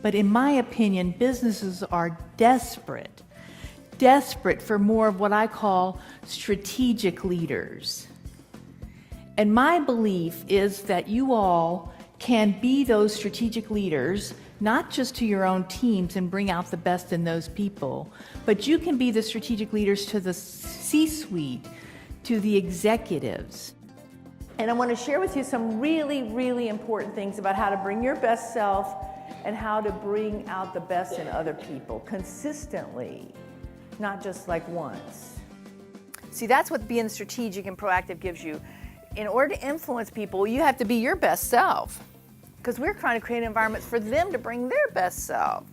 But in my opinion, businesses are desperate for more of what I call strategic leaders. And my belief is that you all can be those strategic leaders, not just to your own teams and bring out the best in those people, but you can be the strategic leaders to the C-suite, to the executives. And I want to share with you some really, really important things about how to bring your best self and how to bring out the best in other people consistently, not just like once. See, that's what being strategic and proactive gives you. In order to influence people, you have to be your best self, because we're trying to create environments for them to bring their best self.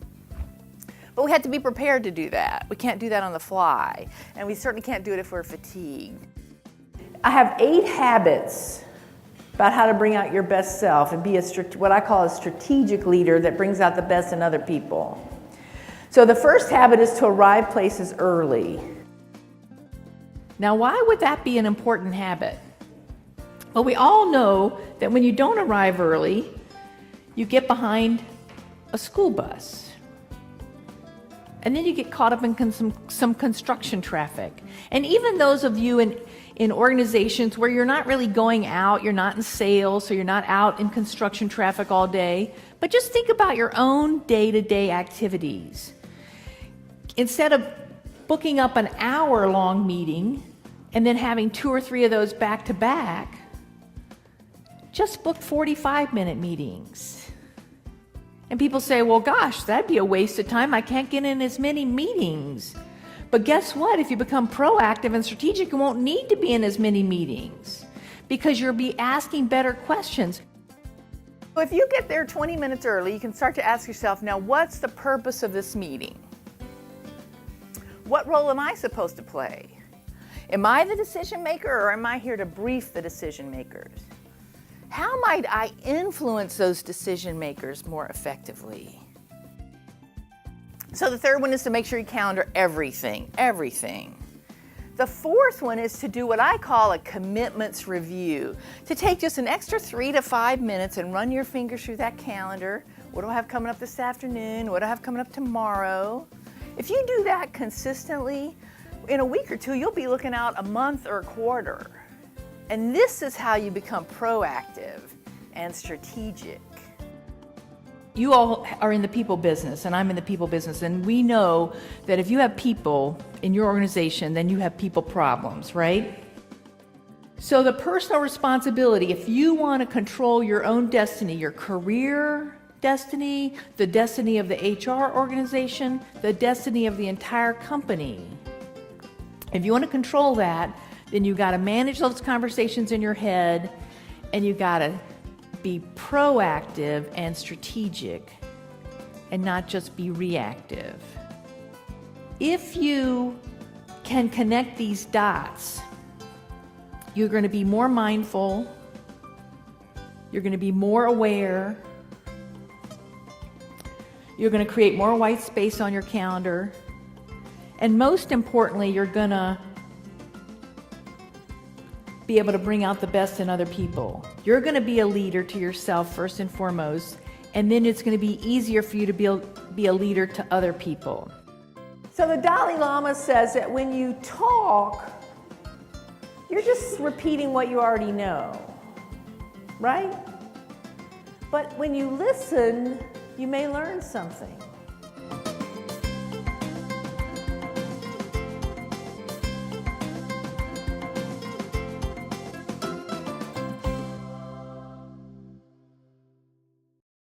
But we have to be prepared to do that. We can't do that on the fly, and we certainly can't do it if we're fatigued. I have 8 habits about how to bring out your best self and be what I call a strategic leader that brings out the best in other people. So the first habit is to arrive places early. Now, why would that be an important habit? Well, we all know that when you don't arrive early, you get behind a school bus. And then you get caught up in some construction traffic. And even those of you in organizations where you're not really going out, you're not in sales, so you're not out in construction traffic all day, but just think about your own day-to-day activities. Instead of booking up an hour-long meeting and then having 2 or 3 of those back-to-back, just book 45-minute meetings. And people say, well, gosh, that'd be a waste of time. I can't get in as many meetings. But guess what? If you become proactive and strategic, you won't need to be in as many meetings because you'll be asking better questions. If you get there 20 minutes early, you can start to ask yourself, now what's the purpose of this meeting? What role am I supposed to play? Am I the decision maker, or am I here to brief the decision makers? How might I influence those decision makers more effectively? So the third one is to make sure you calendar everything. The fourth one is to do what I call a commitments review. To take just an extra 3 to 5 minutes and run your fingers through that calendar. What do I have coming up this afternoon? What do I have coming up tomorrow? If you do that consistently, in a week or 2, you'll be looking out a month or a quarter. And this is how you become proactive and strategic. You all are in the people business, and I'm in the people business, and we know that if you have people in your organization, then you have people problems, right? So the personal responsibility, if you want to control your own destiny, your career destiny, the destiny of the HR organization, the destiny of the entire company, if you want to control that, then you got to manage those conversations in your head, and you got to be proactive and strategic and not just be reactive. If you can connect these dots, you're going to be more mindful, you're going to be more aware, you're going to create more white space on your calendar, and most importantly, you're going to be able to bring out the best in other people. You're going to be a leader to yourself first and foremost, and then it's going to be easier for you to be a leader to other people. So the Dalai Lama says that when you talk, you're just repeating what you already know, right? But when you listen, you may learn something.